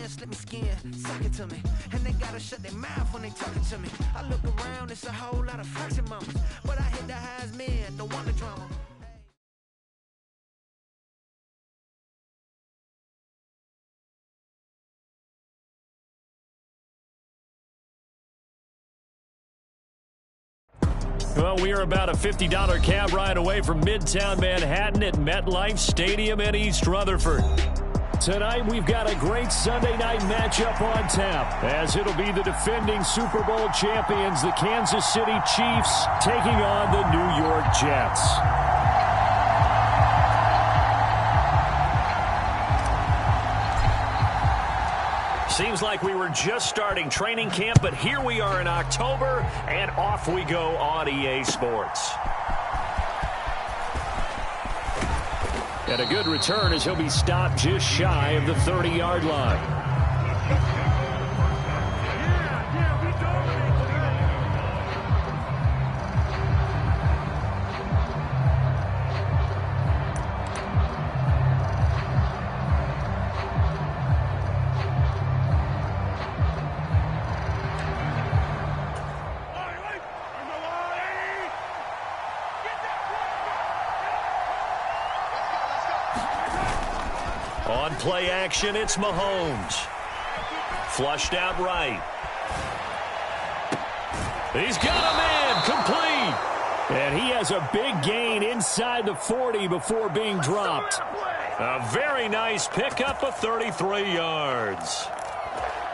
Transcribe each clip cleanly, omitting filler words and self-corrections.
man, slip me skin, suck it to me. And they gotta shut their mouth when they talking to me. I look around, it's a whole lot of foxy mamas, but I hit the highs men, don't want the drama. Well, we are about a $50 cab ride away from Midtown Manhattan at MetLife Stadium in East Rutherford. Tonight, we've got a great Sunday night matchup on tap, as it'll be the defending Super Bowl champions, the Kansas City Chiefs, taking on the New York Jets. Seems like we were just starting training camp, but here we are in October, and off we go on EA Sports. And a good return as he'll be stopped just shy of the 30-yard line. On play action, it's Mahomes. Flushed out right. He's got a man, complete. And he has a big gain inside the 40 before being dropped. A very nice pickup of 33 yards.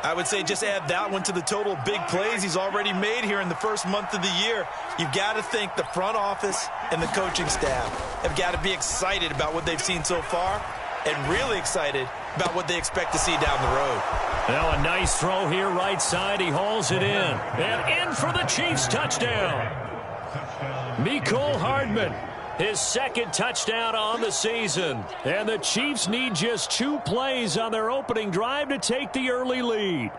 I would say just add that one to the total big plays he's already made here in the first month of the year. You've got to think the front office and the coaching staff have got to be excited about what they've seen so far, and really excited about what they expect to see down the road. Now a nice throw here right side. He hauls it in. And in for the Chiefs touchdown. Mecole Hardman, his second touchdown on the season. And the Chiefs need just 2 plays on their opening drive to take the early lead.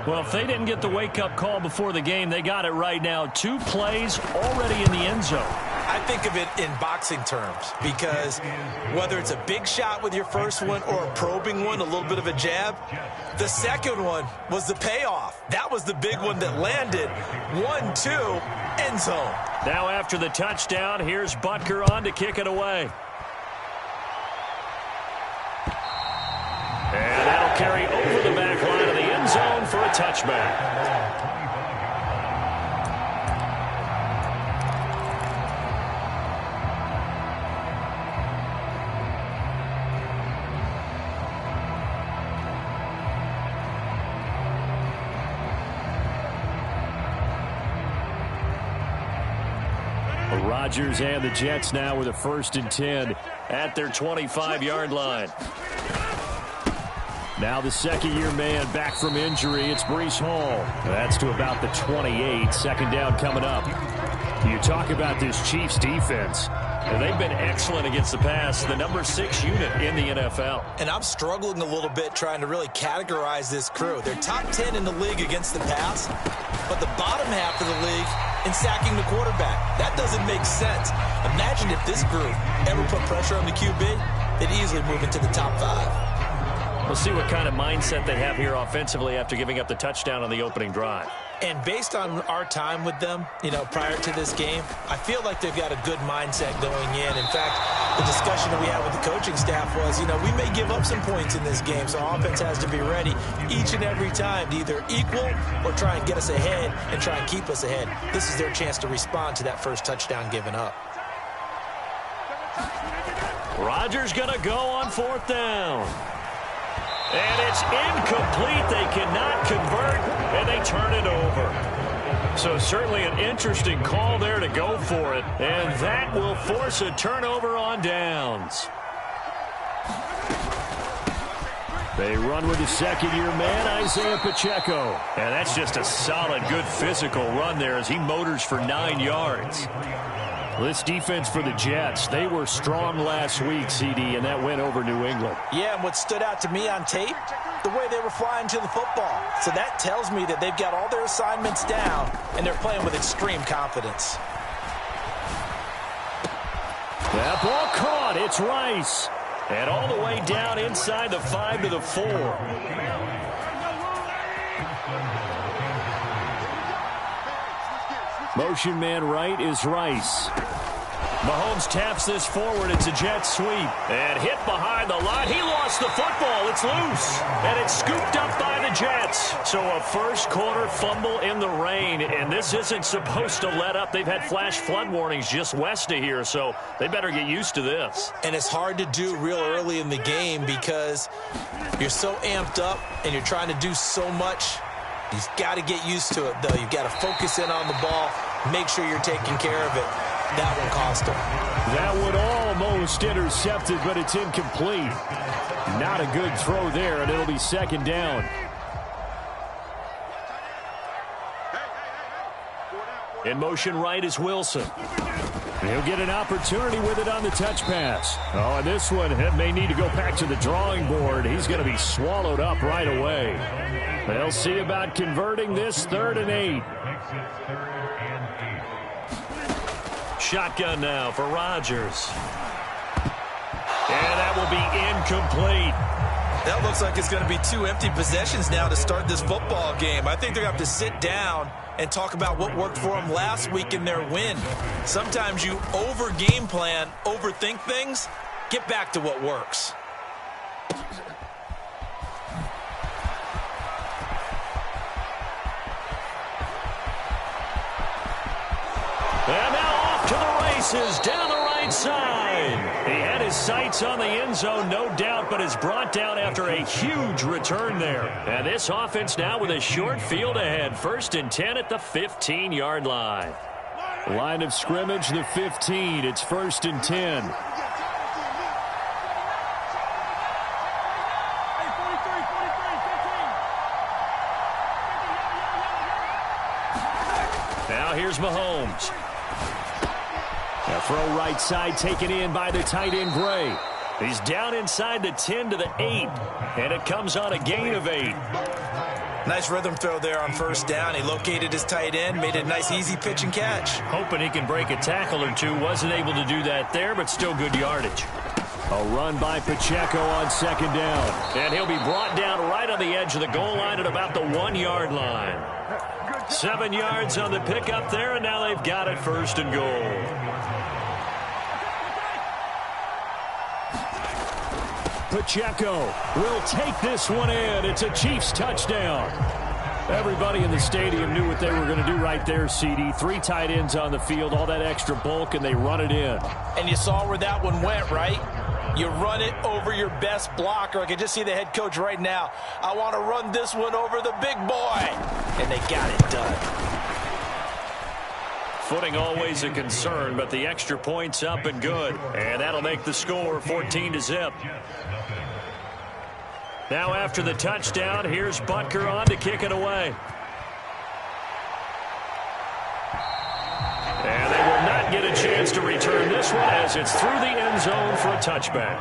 Well, if they didn't get the wake-up call before the game, they got it right now. 2 plays already in the end zone. I think of it in boxing terms, because whether it's a big shot with your first one or a probing one, a little bit of a jab, the second one was the payoff. That was the big one that landed. 1-2, end zone. Now after the touchdown, here's Butker on to kick it away. And that'll carry over the back line of the end zone for a touchback. Rodgers and the Jets now with a 1st and 10 at their 25-yard line. Now the second-year man back from injury. It's Breece Hall. That's to about the 28. Second down coming up. You talk about this Chiefs defense. They've been excellent against the pass, the number 6 unit in the NFL. And I'm struggling a little bit trying to really categorize this crew. They're top 10 in the league against the pass, but the bottom half of the league in sacking the quarterback. That doesn't make sense. Imagine if this group ever put pressure on the QB, they'd easily move into the top 5. We'll see what kind of mindset they have here offensively after giving up the touchdown on the opening drive. And based on our time with them, prior to this game, I feel like they've got a good mindset going in. In fact, the discussion that we had with the coaching staff was, we may give up some points in this game, so our offense has to be ready each and every time to either equal or try and get us ahead and try and keep us ahead. This is their chance to respond to that first touchdown given up. Rodgers going to go on 4th down. And it's incomplete. They cannot convert, and they turn it over. So certainly an interesting call there to go for it. And that will force a turnover on downs. They run with the second-year man, Isaiah Pacheco. And that's just a solid, good physical run there as he motors for 9 yards. This defense for the Jets, they were strong last week, CD, and that went over New England. Yeah, and what stood out to me on tape, the way they were flying to the football. So that tells me that they've got all their assignments down, and they're playing with extreme confidence. That ball caught. It's Rice. And all the way down inside the 5 to the 4. Motion man right is Rice. Mahomes taps this forward. It's a jet sweep. And hit behind the line. He lost the football. It's loose. And it's scooped up by the Jets. So a first quarter fumble in the rain. And this isn't supposed to let up. They've had flash flood warnings just west of here. So they better get used to this. And it's hard to do real early in the game because you're so amped up and you're trying to do so much. You've got to get used to it, though. You've got to focus in on the ball. Make sure you're taking care of it. That one cost him. That one almost intercepted, but it's incomplete. Not a good throw there, and it'll be second down. In motion right is Wilson. He'll get an opportunity with it on the touch pass. Oh, and this one may need to go back to the drawing board. He's going to be swallowed up right away. They'll see about converting this 3rd and 8. Shotgun now for Rodgers. And that will be incomplete. That looks like it's going to be 2 empty possessions now to start this football game. I think they're going to have to sit down and talk about what worked for them last week in their win. Sometimes you over-game plan, overthink things. Get back to what works. And now off to the races down the right side. He had his sights on the end zone, no doubt, but is brought down after a huge return there. And this offense now with a short field ahead. 1st and 10 at the 15-yard line. Line of scrimmage, the 15. It's 1st and 10. Now here's Mahomes. A throw right side taken in by the tight end Gray. He's down inside the 10 to the 8. And it comes on a gain of 8. Nice rhythm throw there on 1st down. He located his tight end, made a nice easy pitch and catch. Hoping he can break a tackle or two. Wasn't able to do that there, but still good yardage. A run by Pacheco on 2nd down. And he'll be brought down right on the edge of the goal line at about the 1-yard line. 7 yards on the pickup there, and now they've got it 1st and goal. Pacheco will take this one in. It's a Chiefs touchdown. Everybody in the stadium knew what they were going to do right there, CD. 3 tight ends on the field, all that extra bulk, and they run it in. And you saw where that one went, right? You run it over your best blocker. I can just see the head coach right now. I want to run this one over the big boy. And they got it done. Footing always a concern, but the extra point's up and good. And that'll make the score 14-0. Now after the touchdown, here's Butker on to kick it away. And they will not get a chance to return this one as it's through the end zone for a touchback.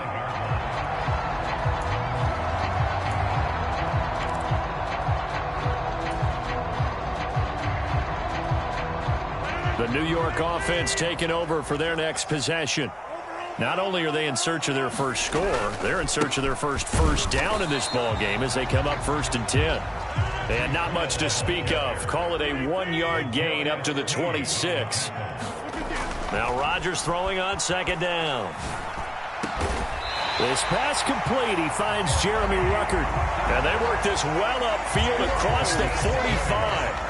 The New York offense taking over for their next possession. Not only are they in search of their first score, they're in search of their first down in this ball game as they come up 1st and 10. And not much to speak of. Call it a 1-yard gain up to the 26. Now Rodgers throwing on 2nd down. This pass complete. He finds Jeremy Ruckert. And they work this well upfield across the 45.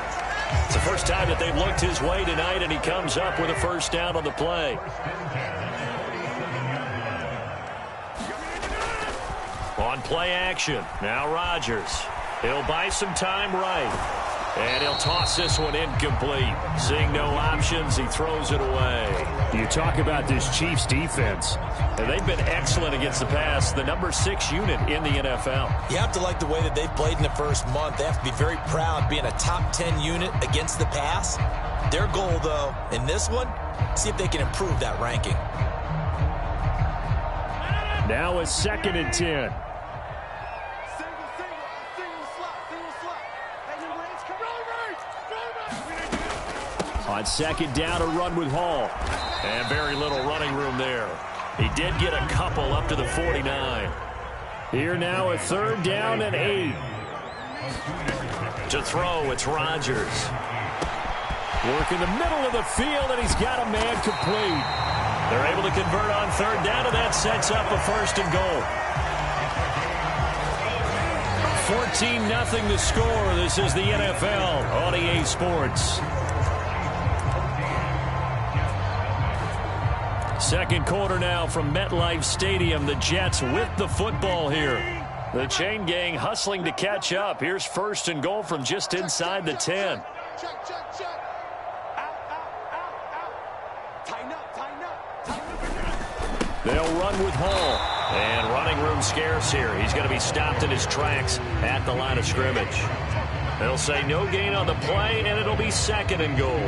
It's the first time that they've looked his way tonight, and he comes up with a 1st down on the play. On play action, now Rodgers. He'll buy some time right. And he'll toss this one incomplete. Seeing no options, he throws it away. You talk about this Chiefs defense. And they've been excellent against the pass, the number 6 unit in the NFL. You have to like the way that they've played in the first month. They have to be very proud being a top 10 unit against the pass. Their goal, though, in this one, see if they can improve that ranking. Now a 2nd and 10. On 2nd down, a run with Hall. And very little running room there. He did get a couple up to the 49. Here now, a 3rd down and 8. To throw, it's Rodgers. Work in the middle of the field, and he's got a man complete. They're able to convert on 3rd down, and that sets up a 1st and goal. 14-0 the score. This is the NFL on EA Sports. Second quarter now from MetLife Stadium. The Jets with the football here. The chain gang hustling to catch up. Here's 1st and goal from just inside the 10. Check, check, check. Tighten up, tighten up. They'll run with Hall. And running room scarce here. He's going to be stopped in his tracks at the line of scrimmage. They'll say no gain on the play, and it'll be 2nd and goal.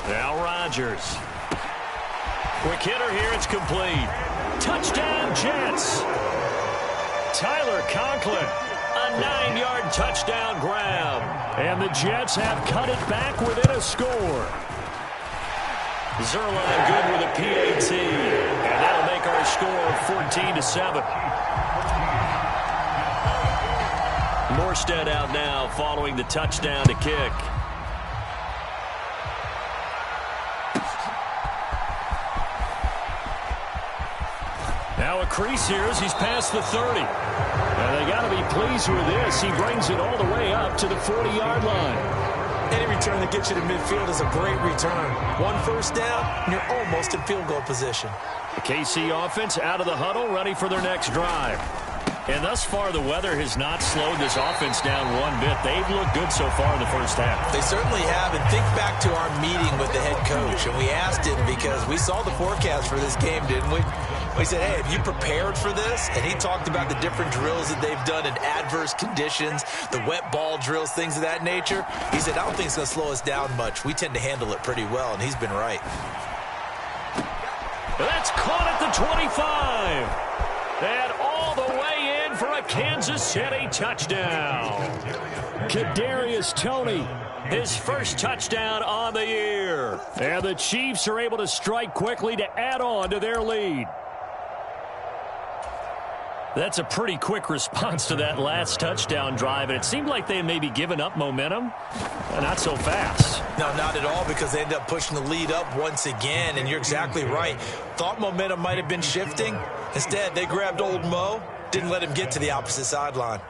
Now Rodgers. Quick hitter here. It's complete. Touchdown, Jets. Tyler Conklin. A 9-yard touchdown grab. And the Jets have cut it back within a score. Zerline good with a PAT. And that'll make our score 14-7. Morstead out now following the touchdown to kick. Now a crease here as he's past the 30. And they got to be pleased with this. He brings it all the way up to the 40-yard line. Any return that gets you to midfield is a great return. 1 first down, and you're almost in field goal position. The KC offense out of the huddle, ready for their next drive. And thus far, the weather has not slowed this offense down one bit. They've looked good so far in the first half. They certainly have. And think back to our meeting with the head coach. And we asked him because we saw the forecast for this game, didn't we? We said, hey, have you prepared for this? And he talked about the different drills that they've done in adverse conditions, the wet ball drills, things of that nature. He said, I don't think it's going to slow us down much. We tend to handle it pretty well, and he's been right. That's caught at the 25. And all the way in for a Kansas City touchdown. Kadarius Toney, his first touchdown on the year. And the Chiefs are able to strike quickly to add on to their lead. That's a pretty quick response to that last touchdown drive, and it seemed like they may be giving up momentum. Not so fast. No, not at all, because they ended up pushing the lead up once again, and you're exactly right. Thought momentum might have been shifting. Instead, they grabbed old Mo, didn't let him get to the opposite sideline.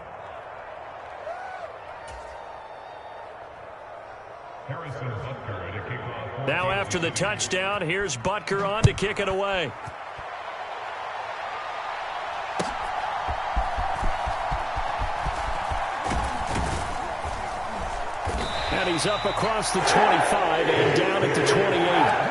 Now after the touchdown, here's Butker on to kick it away. And he's up across the 25 and down at the 28.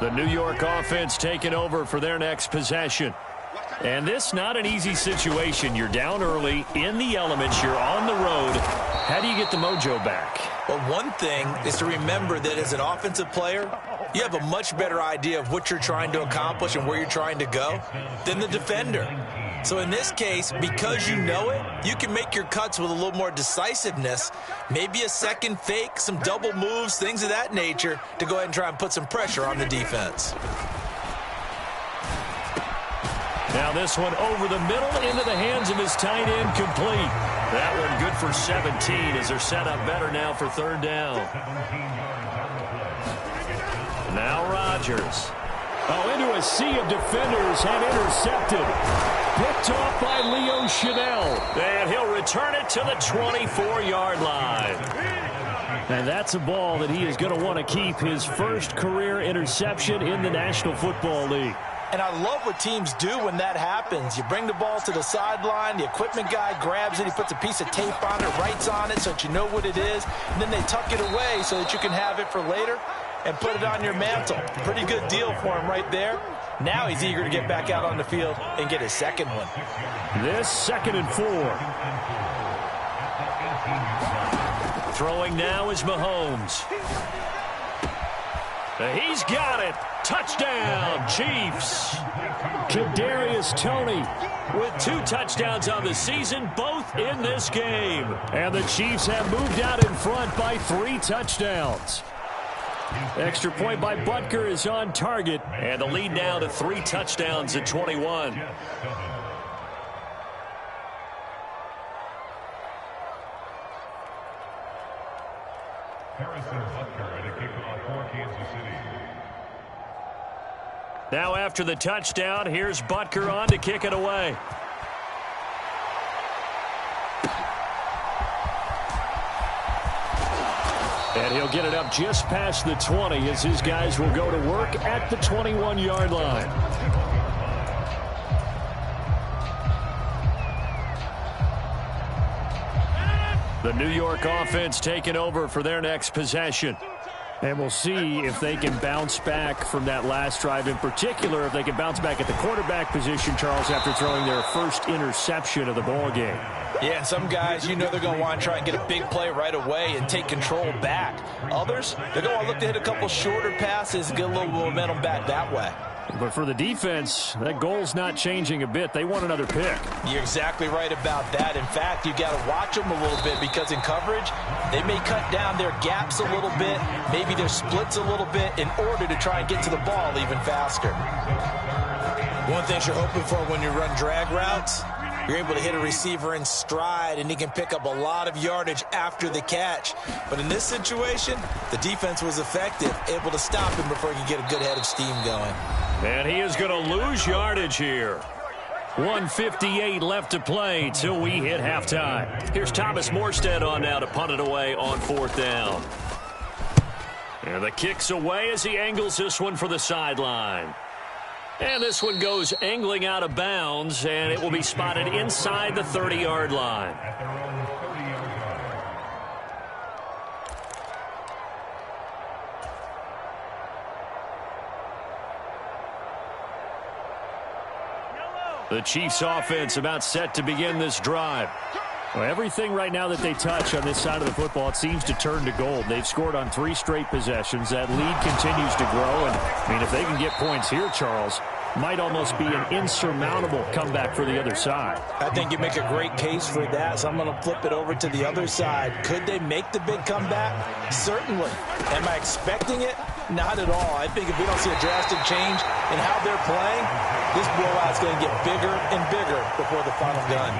The New York offense taking over for their next possession. And this not an easy situation. You're down early, in the elements, you're on the road. How do you get the mojo back? Well, one thing is to remember that as an offensive player, you have a much better idea of what you're trying to accomplish and where you're trying to go than the defender. So in this case, because you know it, you can make your cuts with a little more decisiveness, maybe a second fake, some double moves, things of that nature, to go ahead and try and put some pressure on the defense. Now this one over the middle into the hands of his tight end, complete. That one good for 17 as they're set up better now for third down. Now Rodgers. Oh, into a sea of defenders and intercepted. Picked off by Leo Chanel. And he'll return it to the 24-yard line. And that's a ball that he is going to want to keep, his first career interception in the National Football League. And I love what teams do when that happens. You bring the ball to the sideline, the equipment guy grabs it, he puts a piece of tape on it, writes on it so that you know what it is, and then they tuck it away so that you can have it for later and put it on your mantle. Pretty good deal for him right there. Now he's eager to get back out on the field and get his second one. This 2nd and 4. Throwing now is Mahomes. He's got it. Touchdown, Chiefs. Kadarius Toney with 2 touchdowns on the season, both in this game. And the Chiefs have moved out in front by 3 touchdowns. Extra point by Butker is on target. And the lead now to 3 touchdowns at 21. Harrison Butker and a kickoff for Kansas City. Now after the touchdown, here's Butker on to kick it away. And he'll get it up just past the 20 as his guys will go to work at the 21-yard line. The New York offense taking over for their next possession. And we'll see if they can bounce back from that last drive. In particular, if they can bounce back at the quarterback position, Charles, after throwing their first interception of the ball game. Yeah, and some guys, you know they're going to want to try and get a big play right away and take control back. Others, they're going to want to look to hit a couple shorter passes and get a little momentum back that way. But for the defense, that goal's not changing a bit. They want another pick. You're exactly right about that. In fact, you got to watch them a little bit because in coverage, they may cut down their gaps a little bit, maybe their splits a little bit in order to try and get to the ball even faster. One thing you're hoping for when you run drag routes, you're able to hit a receiver in stride, and he can pick up a lot of yardage after the catch. But in this situation, the defense was effective, able to stop him before he could get a good head of steam going. And he is going to lose yardage here. 1:58 left to play till we hit halftime. Here's Thomas Morstead on now to punt it away on 4th down. And the kick's away as he angles this one for the sideline. And this one goes angling out of bounds, and it will be spotted inside the 30-yard line. The Chiefs offense about set to begin this drive. Well, everything right now that they touch on this side of the football, it seems to turn to gold. They've scored on 3 straight possessions. That lead continues to grow. And, I mean, if they can get points here, Charles, might almost be an insurmountable comeback for the other side. I think you make a great case for that, so I'm going to flip it over to the other side. Could they make the big comeback? Certainly. Am I expecting it? Not at all. I think if we don't see a drastic change in how they're playing, this blowout's going to get bigger and bigger before the final gun.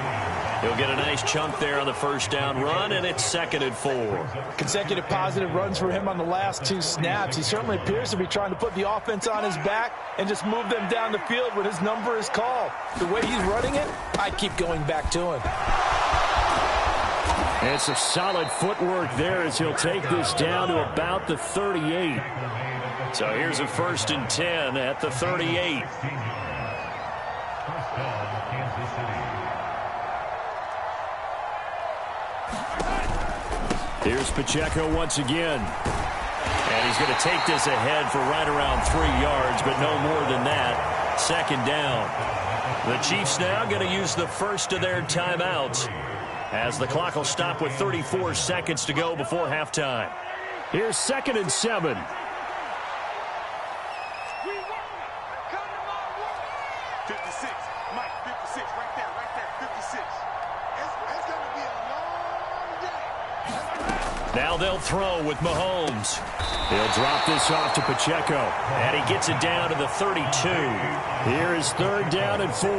He'll get a nice chunk there on the first down run, and it's 2nd and 4. Consecutive positive runs for him on the last 2 snaps. He certainly appears to be trying to put the offense on his back and just move them down the field when his number is called. The way he's running it, I keep going back to him. And some solid footwork there as he'll take this down to about the 38. So here's a 1st and 10 at the 38. Here's Pacheco once again. And he's going to take this ahead for right around 3 yards, but no more than that. 2nd down. The Chiefs now going to use the first of their timeouts as the clock will stop with 34 seconds to go before halftime. Here's 2nd and 7. Now they'll throw with Mahomes. He'll drop this off to Pacheco. And he gets it down to the 32. Here is 3rd down and 4.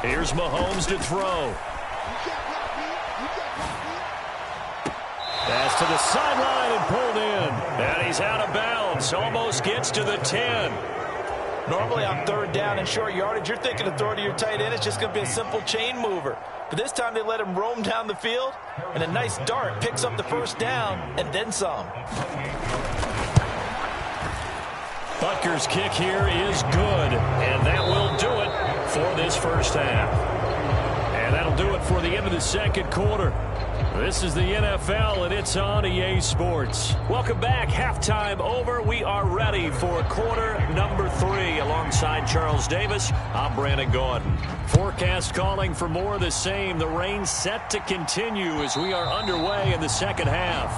Here's Mahomes to throw. Pass to the sideline and pulled in. And he's out of bounds. Almost gets to the 10. Normally on 3rd down and short yardage, you're thinking of throw to your tight end. It's just going to be a simple chain mover. But this time they let him roam down the field. And a nice dart picks up the 1st down and then some. Butker's kick here is good. And that will do it for this first half. And that'll do it for the end of the 2nd quarter. This is the NFL, and it's on EA Sports. Welcome back. Halftime over. We are ready for quarter number 3. Along Alongside Charles Davis, I'm Brandon Gaudin. Forecast calling for more of the same. The rain set to continue as we are underway in the second half.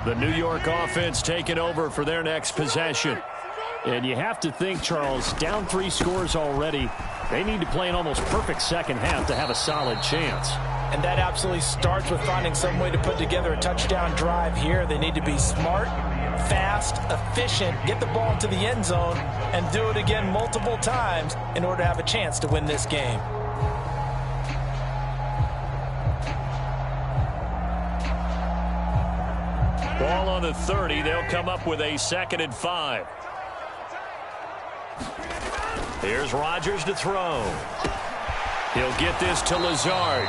The New York offense taking over for their next possession. And you have to think, Charles, down 3 scores already. They need to play an almost perfect second half to have a solid chance. And that absolutely starts with finding some way to put together a touchdown drive here. They need to be smart, fast, efficient, get the ball into the end zone, and do it again multiple times in order to have a chance to win this game. Ball on the 30. They'll come up with a 2nd and 5. Here's Rodgers to throw. He'll get this to Lazard.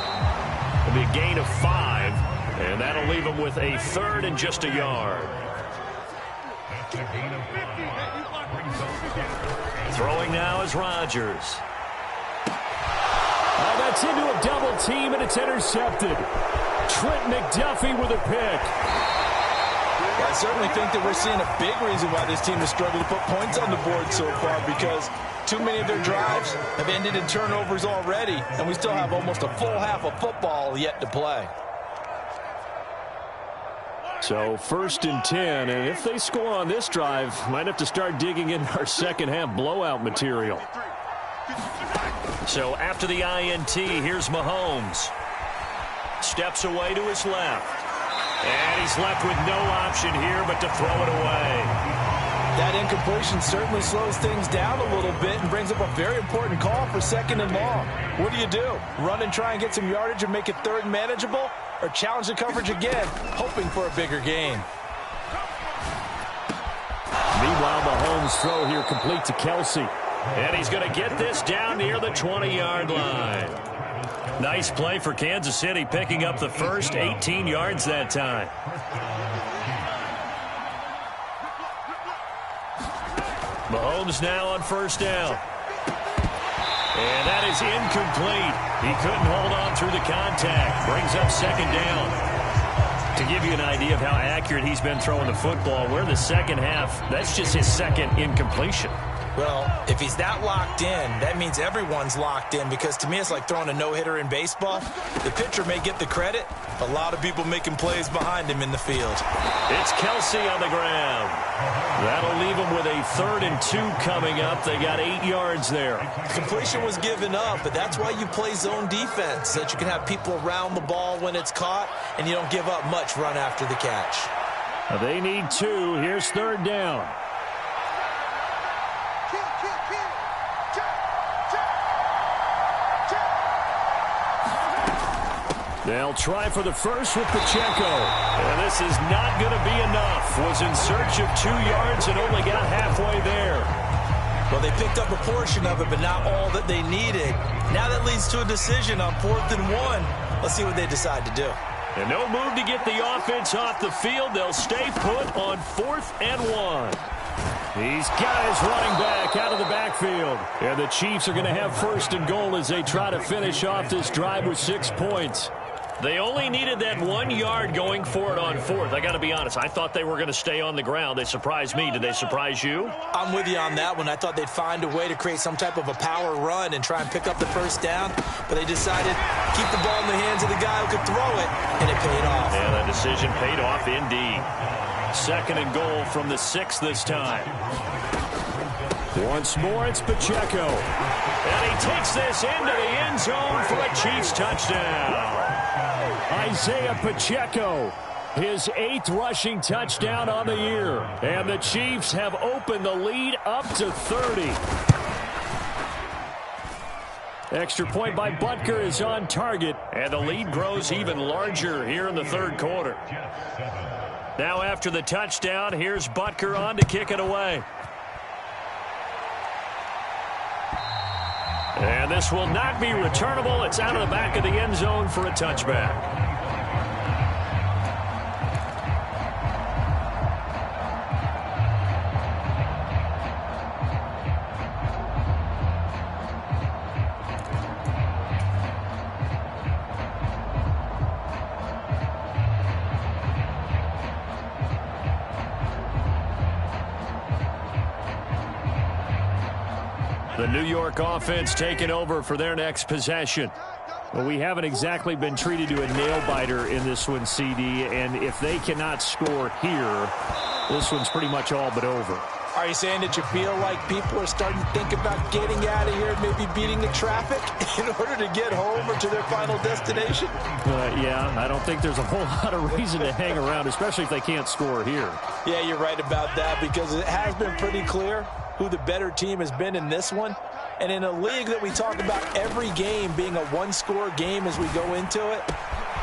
It'll be a gain of 5, and that'll leave him with a 3rd and just a yard. Throwing now is Rodgers. Oh, that's into a double team, and it's intercepted. Trent McDuffie with a pick. I certainly think that we're seeing a big reason why this team has struggled to put points on the board so far, because too many of their drives have ended in turnovers already, and we still have almost a full half of football yet to play. So 1st and 10, and if they score on this drive, might have to start digging in our second half blowout material. So after the INT, here's Mahomes. Steps away to his left. And he's left with no option here but to throw it away. That incompletion certainly slows things down a little bit and brings up a very important call for 2nd and long. What do? Run and try and get some yardage and make it 3rd and manageable? Or challenge the coverage again, hoping for a bigger gain? Meanwhile, Mahomes' throw here complete to Kelsey. And he's going to get this down near the 20-yard line. Nice play for Kansas City, picking up the first 18 yards that time. Mahomes now on 1st down. And that is incomplete. He couldn't hold on through the contact. Brings up 2nd down. To give you an idea of how accurate he's been throwing the football, we're in the second half. That's just his 2nd incompletion. Well, if he's that locked in, that means everyone's locked in, because to me it's like throwing a no-hitter in baseball. The pitcher may get the credit, a lot of people making plays behind him in the field. It's Kelsey on the ground. That'll leave him with a 3rd and 2 coming up. They got 8 yards there. Completion was given up, but that's why you play zone defense, so that you can have people around the ball when it's caught, and you don't give up much run after the catch. They need 2. Here's 3rd down. They'll try for the first with Pacheco. And this is not going to be enough. Was in search of 2 yards and only got halfway there. Well, they picked up a portion of it, but not all that they needed. Now that leads to a decision on 4th and 1. Let's see what they decide to do. And no move to get the offense off the field. They'll stay put on 4th and 1. He's got his running back out of the backfield. And the Chiefs are going to have 1st and goal as they try to finish off this drive with 6 points. They only needed that 1 yard going for it on 4th. I got to be honest, I thought they were going to stay on the ground. They surprised me. Did they surprise you? I'm with you on that one. I thought they'd find a way to create some type of a power run and try and pick up the 1st down, but they decided to keep the ball in the hands of the guy who could throw it, and it paid off. Yeah, that decision paid off indeed. 2nd and goal from the 6 this time. Once more, it's Pacheco. And he takes this into the end zone for a Chiefs touchdown. Isaiah Pacheco, his 8th rushing touchdown on the year. And the Chiefs have opened the lead up to 30. Extra point by Butker is on target. And the lead grows even larger here in the 3rd quarter. Now after the touchdown, here's Butker on to kick it away. And this will not be returnable. It's out of the back of the end zone for a touchback. The New York offense taking over for their next possession. Well, we haven't exactly been treated to a nail-biter in this one, CD, and if they cannot score here, this one's pretty much all but over. Are you saying that you feel like people are starting to think about getting out of here and maybe beating the traffic in order to get home or to their final destination? Yeah, I don't think there's a whole lot of reason to hang around, especially if they can't score here. Yeah, you're right about that because it has been pretty clear who the better team has been in this one. And in a league that we talk about every game being a one-score game as we go into it,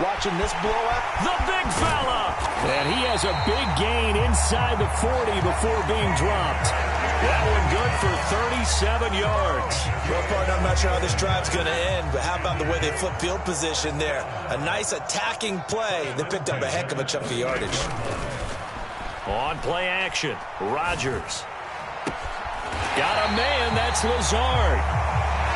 watching this blowout. The big fella! And he has a big gain inside the 40 before being dropped. That one good for 37 yards. Well, partner, I'm not sure how this drive's going to end, but how about the way they flip field position there? A nice attacking play. They picked up a heck of a chunk of yardage. On play action, Rodgers. Got a man, that's Lazard.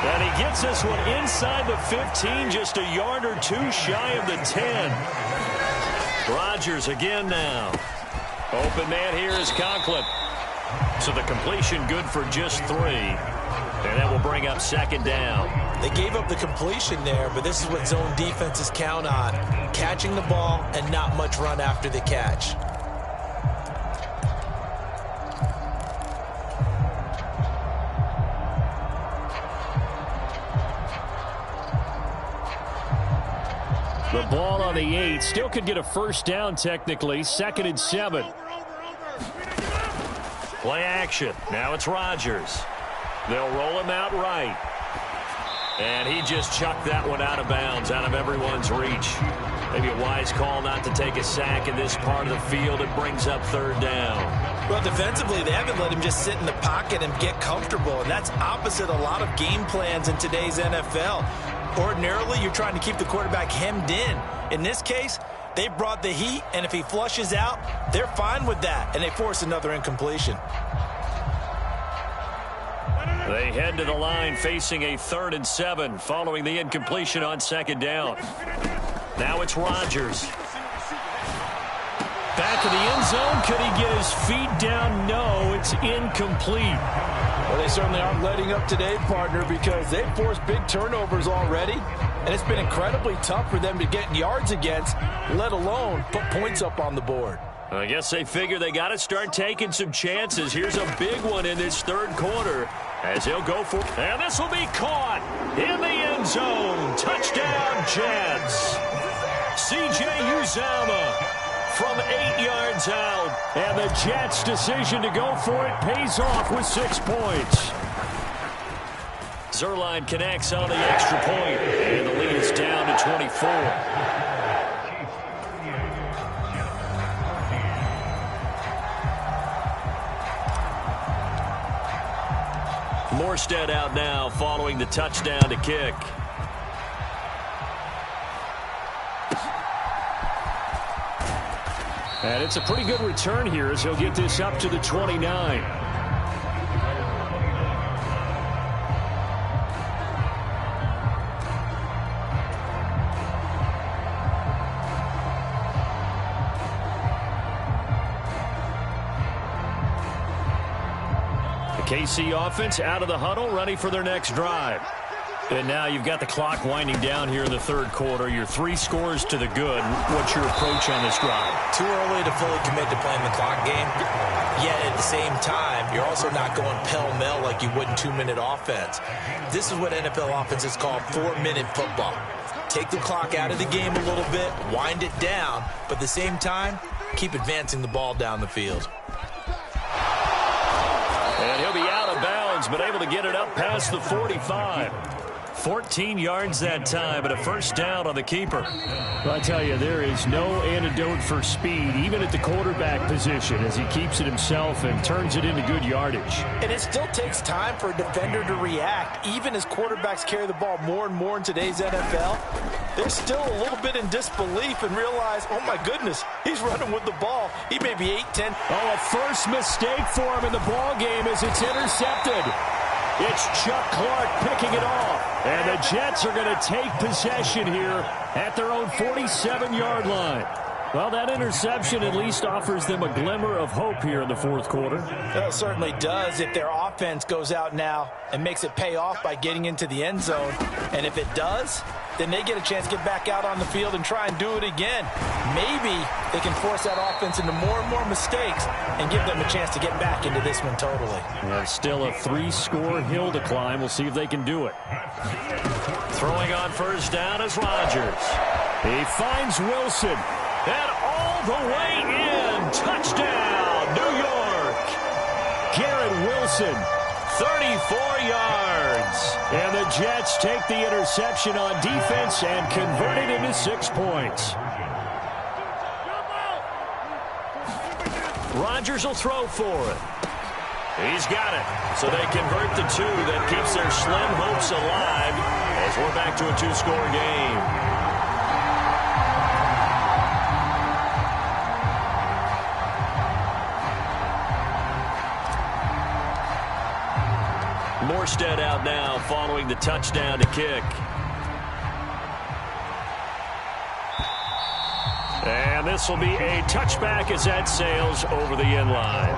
And he gets this one inside the 15, just a yard or two shy of the 10. Rodgers again now. Open man here is Conklin. So the completion good for just 3. And that will bring up second down. They gave up the completion there, but this is what zone defenses count on. Catching the ball and not much run after the catch. The ball on the 8. Still could get a first down technically. 2nd and 7. Play action. Now it's Rodgers. They'll roll him out right. And he just chucked that one out of bounds, out of everyone's reach. Maybe a wise call not to take a sack in this part of the field. It brings up 3rd down. Well, defensively, they haven't let him just sit in the pocket and get comfortable. And that's opposite a lot of game plans in today's NFL. Ordinarily, you're trying to keep the quarterback hemmed in. In this case, they brought the heat, and if he flushes out, they're fine with that, and they force another incompletion. They head to the line facing a 3rd and 7 following the incompletion on 2nd down. Now it's Rodgers. Back to the end zone. Could he get his feet down? No, it's incomplete. Well, they certainly aren't letting up today, partner, because they've forced big turnovers already, and it's been incredibly tough for them to get yards against, let alone put points up on the board. I guess they figure they got to start taking some chances. Here's a big one in this 3rd quarter as he'll go for it. And this will be caught in the end zone. Touchdown, Jets. C.J. Uzomah from 8 yards out. And the Jets' decision to go for it pays off with 6 points. Zuerlein connects on the extra point, and the lead is down to 24. Morstead out now following the touchdown to kick. And it's a pretty good return here as he'll get this up to the 29. KC offense out of the huddle, ready for their next drive. And now you've got the clock winding down here in the 3rd quarter. Your 3 scores to the good. What's your approach on this drive? Too early to fully commit to playing the clock game. Yet at the same time, you're also not going pell-mell like you would in 2-minute offense. This is what NFL offenses call 4-minute football. Take the clock out of the game a little bit, wind it down, but at the same time, keep advancing the ball down the field. And he'll be out of bounds, but able to get it up past the 45. 14 yards that time, and a first down on the keeper. Well, I tell you, there is no antidote for speed, even at the quarterback position, as he keeps it himself and turns it into good yardage. And it still takes time for a defender to react. Even as quarterbacks carry the ball more and more in today's NFL, they're still a little bit in disbelief and realize, oh my goodness, he's running with the ball. He may be 8-10. Oh, a first mistake for him in the ball game as it's intercepted. It's Chuck Clark picking it off. And the Jets are going to take possession here at their own 47-yard line. Well, that interception at least offers them a glimmer of hope here in the fourth quarter. Well, it certainly does if their offense goes out now and makes it pay off by getting into the end zone. And if it does, then they get a chance to get back out on the field and try and do it again. Maybe they can force that offense into more and more mistakes and give them a chance to get back into this one totally. There's still a 3-score hill to climb. We'll see if they can do it. Throwing on first down is Rodgers. He finds Wilson. And all the way in. Touchdown, New York. Garrett Wilson, 34 yards. And the Jets take the interception on defense and convert it into 6 points. Rodgers will throw for it. He's got it. So they convert the 2. That keeps their slim hopes alive as we're back to a 2-score game. Morstead out now following the touchdown to kick. And this will be a touchback as that sails over the end line.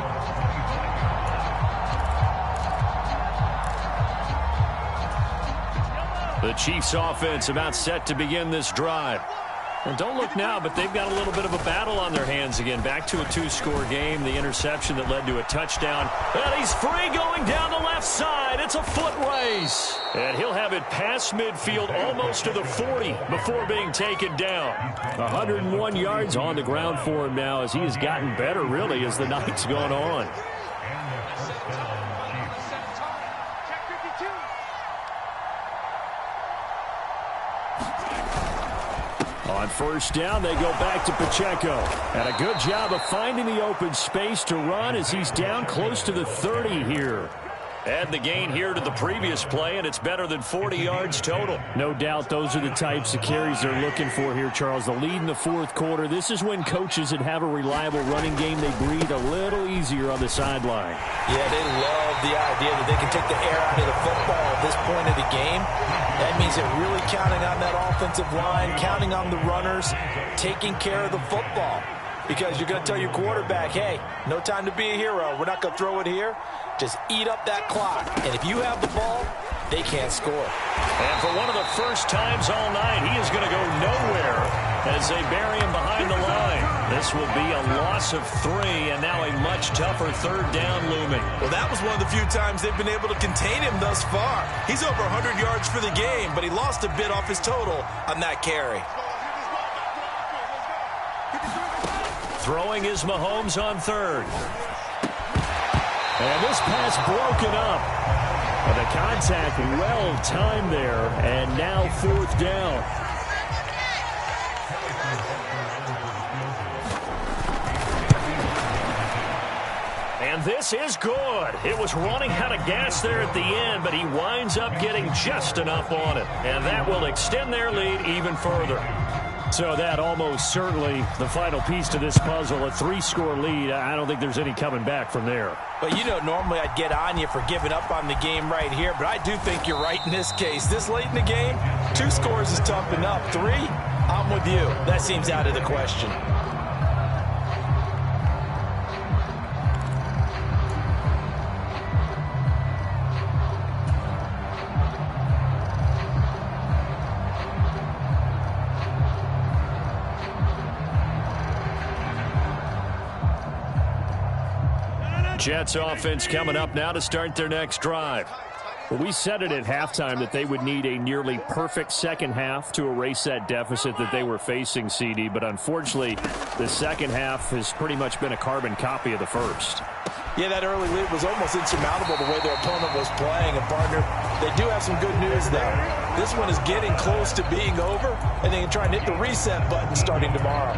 The Chiefs offense about set to begin this drive. And don't look now, but they've got a little bit of a battle on their hands again. Back to a 2-score game. The interception that led to a touchdown. And he's free going down the left side. It's a foot race. And he'll have it past midfield almost to the 40 before being taken down. 101 yards on the ground for him now as he has gotten better, really, as the night's gone on. On first down, they go back to Pacheco. And a good job of finding the open space to run as he's down close to the 30 here. Add the gain here to the previous play, and it's better than 40 yards total. No doubt those are the types of carries they're looking for here, Charles. The lead in the fourth quarter. This is when coaches that have a reliable running game, they breathe a little easier on the sideline. Yeah, they love the idea that they can take the air out of the football at this point of the game. That means they're really counting on that offensive line, counting on the runners, taking care of the football. Because you're going to tell your quarterback, hey, no time to be a hero. We're not going to throw it here. Just eat up that clock. And if you have the ball, they can't score. And for one of the first times all night, he is going to go nowhere as they bury him behind the line. This will be a loss of 3, and now a much tougher third down looming. Well, that was one of the few times they've been able to contain him thus far. He's over 100 yards for the game, but he lost a bit off his total on that carry. Throwing is Mahomes on third. And this pass broken up. And the contact well timed there. And now fourth down. And this is good. It was running out of gas there at the end, but he winds up getting just enough on it. And that will extend their lead even further. So that almost certainly the final piece to this puzzle, a 3-score lead. I don't think there's any coming back from there. But, you know, normally I'd get on you for giving up on the game right here, but I do think you're right in this case. This late in the game, 2 scores is tough enough. 3, I'm with you. That seems out of the question. Jets offense coming up now to start their next drive. Well, we said it at halftime that they would need a nearly perfect second half to erase that deficit that they were facing, CD. But unfortunately, the second half has pretty much been a carbon copy of the first. Yeah, that early lead was almost insurmountable the way their opponent was playing. And, partner, they do have some good news, though. This one is getting close to being over, and they can try and hit the reset button starting tomorrow.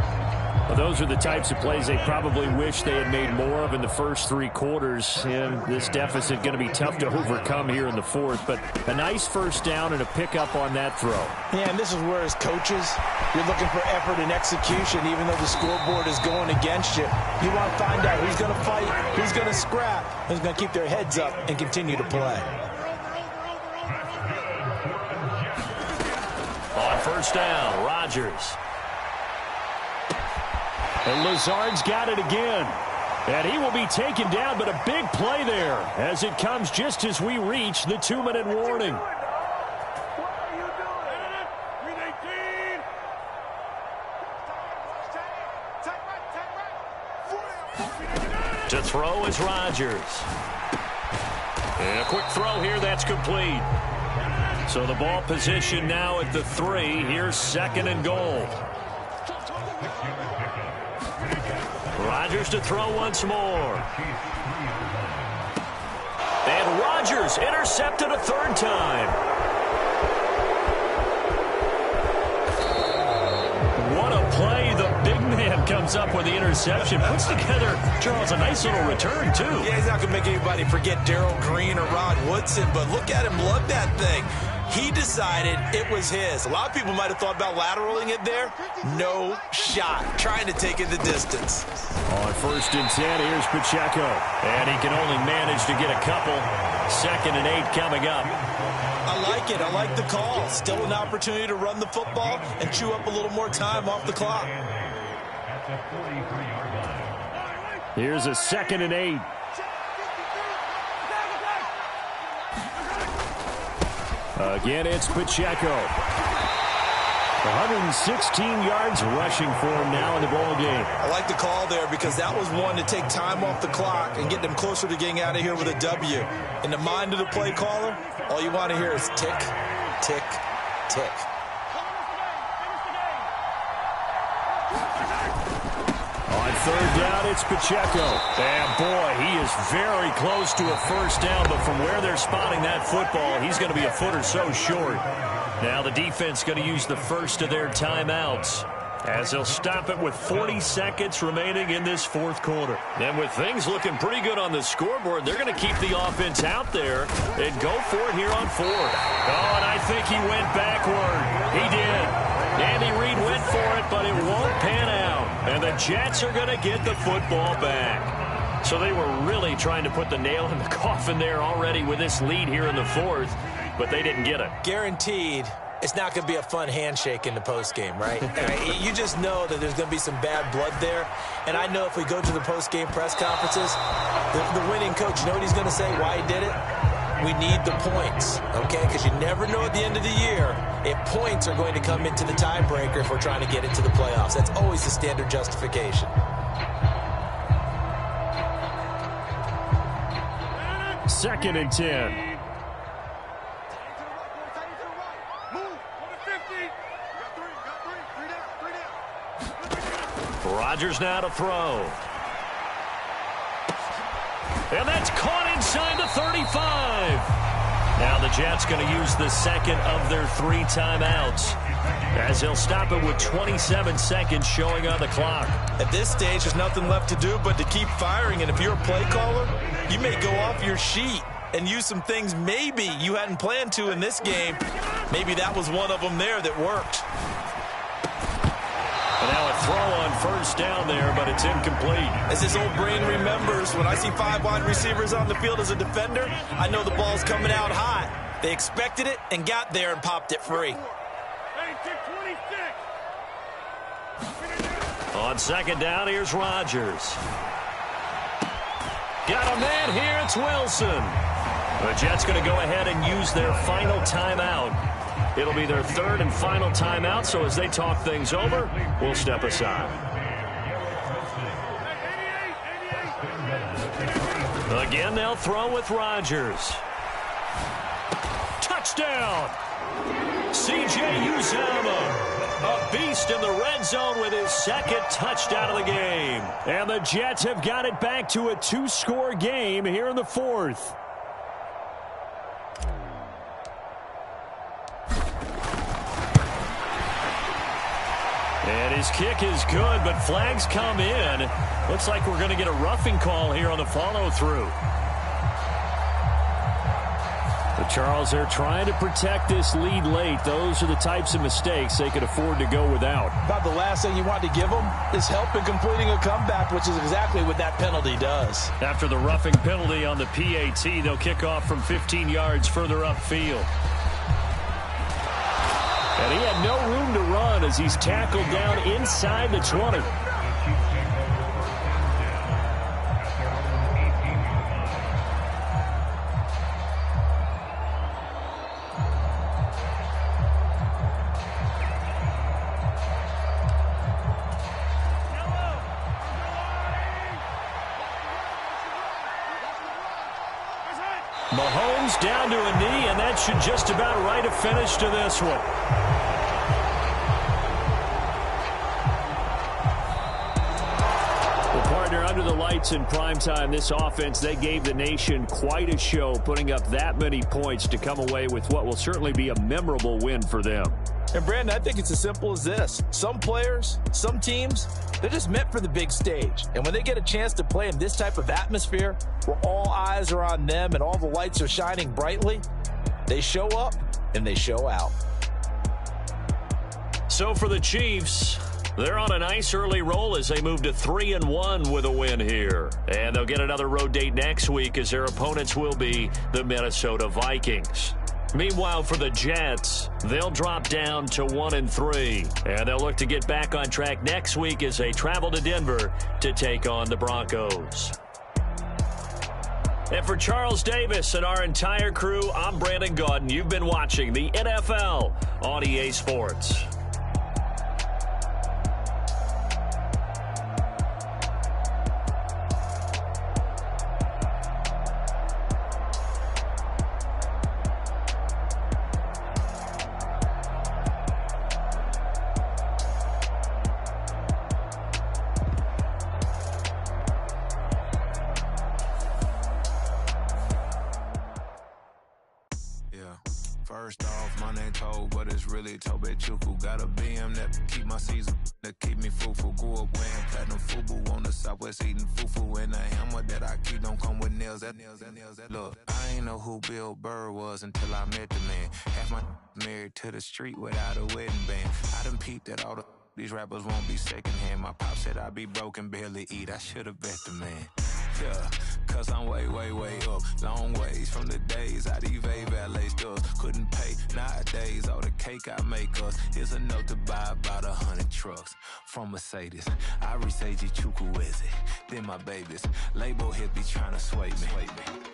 Well, those are the types of plays they probably wish they had made more of in the first 3 quarters. And this deficit going to be tough to overcome here in the fourth. But a nice first down and a pickup on that throw. Yeah, and this is where, as coaches, you're looking for effort and execution, even though the scoreboard is going against you. You want to find out who's going to fight, who's going to scrap, who's going to keep their heads up and continue to play. On first down, Rodgers. And Lazard's got it again. And he will be taken down, but a big play there as it comes just as we reach the 2-minute warning. To throw is Rodgers. And a quick throw here, that's complete. So the ball position now at the 3. Here's 2nd and goal. Rodgers to throw once more. And Rodgers intercepted a 3rd time. What a play. The big man comes up with the interception. Puts together, Charles, a nice little return, too. Yeah, he's not going to make anybody forget Darrell Green or Rod Woodson, but look at him lug that thing. He decided it was his. A lot of people might have thought about lateraling it there. No shot. Trying to take it the distance. On 1st and 10, here's Pacheco. And he can only manage to get a couple. 2nd and 8 coming up. I like it. I like the call. Still an opportunity to run the football and chew up a little more time off the clock. Here's a 2nd and 8. Again, it's Pacheco. 116 yards rushing for him now in the ball game. I like the call there because that was one to take time off the clock and get them closer to getting out of here with a W. In the mind of the play caller, all you want to hear is tick, tick, tick. On 3rd down, it's Pacheco. And boy, he is very close to a 1st down, but from where they're spotting that football, he's going to be a foot or so short. Now the defense going to use the first of their timeouts as they'll stop it with 40 seconds remaining in this 4th quarter. And with things looking pretty good on the scoreboard, they're going to keep the offense out there and go for it here on 4th. Oh, and I think he went backward. He did. Andy Reid went for it, but it won't pan out. And the Jets are going to get the football back. So they were really trying to put the nail in the coffin there already with this lead here in the 4th, but they didn't get it. Guaranteed, it's not going to be a fun handshake in the postgame, right? You just know that there's going to be some bad blood there. And I know if we go to the postgame press conferences, the winning coach, you know what he's going to say, why he did it? We need the points, okay? Because you never know at the end of the year if points are going to come into the tiebreaker if we're trying to get into the playoffs. That's always the standard justification. Second and 10. Rodgers now to throw. And that's caught inside the 35. Now the Jets going to use the 2nd of their 3 timeouts as they'll stop it with 27 seconds showing on the clock. At this stage, there's nothing left to do but to keep firing. And if you're a play caller, you may go off your sheet and use some things maybe you hadn't planned to in this game. Maybe that was one of them there that worked. And now a throw on 1st down there, but it's incomplete. As his old brain remembers, when I see 5 wide receivers on the field as a defender, I know the ball's coming out hot. They expected it and got there and popped it free. On 2nd down, here's Rodgers. Got a man here, it's Wilson. The Jets going to go ahead and use their final timeout. It'll be their 3rd and final timeout, so as they talk things over, we'll step aside. Again, they'll throw with Rodgers. Touchdown! C.J. Uzomah, a beast in the red zone with his 2nd touchdown of the game. And the Jets have got it back to a 2-score game here in the 4th. And his kick is good, but flags come in. Looks like we're going to get a roughing call here on the follow-through. But Charles, they're trying to protect this lead late. Those are the types of mistakes they could afford to go without. About the last thing you want to give them is help in completing a comeback, which is exactly what that penalty does. After the roughing penalty on the PAT, they'll kick off from 15 yards further upfield. And he had no room to run as he's tackled down inside the 20. Mahomes down to a knee, and that should just about write a finish to this one. Partner, under the lights in primetime, this offense, they gave the nation quite a show, putting up that many points to come away with what will certainly be a memorable win for them. And, Brandon, I think it's as simple as this. Some players, some teams, they're just meant for the big stage. And when they get a chance to play in this type of atmosphere where all eyes are on them and all the lights are shining brightly, they show up and they show out. So for the Chiefs, they're on a nice early roll as they move to 3-1 with a win here. And they'll get another road date next week as their opponents will be the Minnesota Vikings. Meanwhile, for the Jets, they'll drop down to 1-3. And they'll look to get back on track next week as they travel to Denver to take on the Broncos. And for Charles Davis and our entire crew, I'm Brandon Gaudin. You've been watching the NFL on EA Sports. First off, my name Toad, but it's really Tobe Chuku. Got a BM that keep my season, that keep me fruitful. Grew up wearing platinum FUBU on the Southwest eating fufu. And the hammer that I keep don't come with nails. Look, I ain't know who Bill Burr was until I met the man. Half my married to the street without a wedding band. I done peeped that all these rappers won't be secondhand. My pop said I'd be broken, barely eat. I should've bet the man. Yeah, cause I'm way, way, way up. Long ways from the days I eBay valet stores. Couldn't pay nowadays. All the cake I make us is enough to buy about 100 trucks from Mercedes. I resage Chukwueze, then my babies. Label hit be trying to sway me.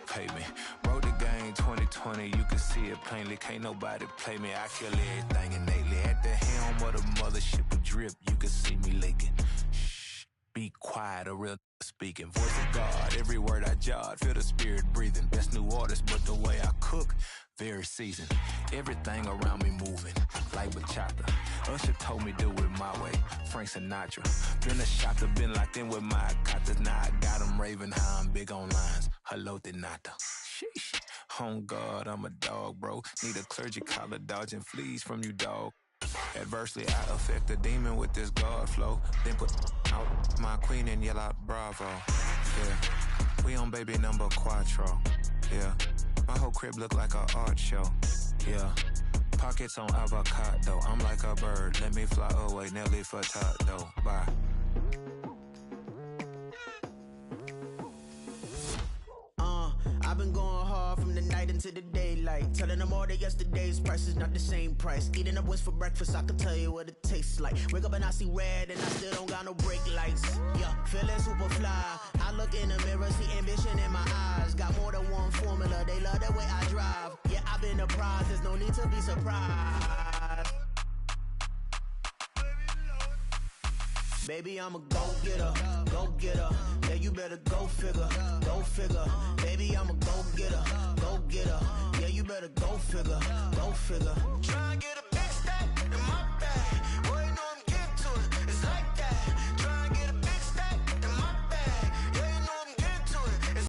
Pay me. Wrote the game 2020, you can see it plainly. Can't nobody play me. I kill everything innately. At the helm of the mothership with drip, you can see me leaking. Shh, be quiet, a real speaking. Voice of God, every word I jot. Feel the spirit breathing. Best new artist, but the way I cook, very seasoned. Everything around me moving, like bachata. Usher told me do it my way. Frank Sinatra. Been a shotter, been locked in with my cotters. Now I got them raving how I'm big on lines. Hello, Denata. Sheesh. On God, I'm a dog, bro. Need a clergy collar, dodging fleas from you, dog. Adversely, I affect the demon with this God flow. Then put out my queen and yell out bravo. Yeah, we on baby number quattro. Yeah, my whole crib look like a art show. Yeah, pockets on avocado. I'm like a bird, let me fly away. Nelly Furtado, bye. I've been going hard from the night into the daylight. Telling them all that yesterday's price is not the same price. Eating up what's for breakfast, I can tell you what it tastes like. Wake up and I see red and I still don't got no brake lights. Yeah, feeling super fly. I look in the mirror, see ambition in my eyes. Got more than one formula, they love the way I drive. Yeah, I've been a prize, there's no need to be surprised. Baby, I'm a go-getter, go-getter. Yeah, you better go figure, go figure. Baby, I'm a go-getter, go-getter. Yeah, you better go figure, go figure. Try and get a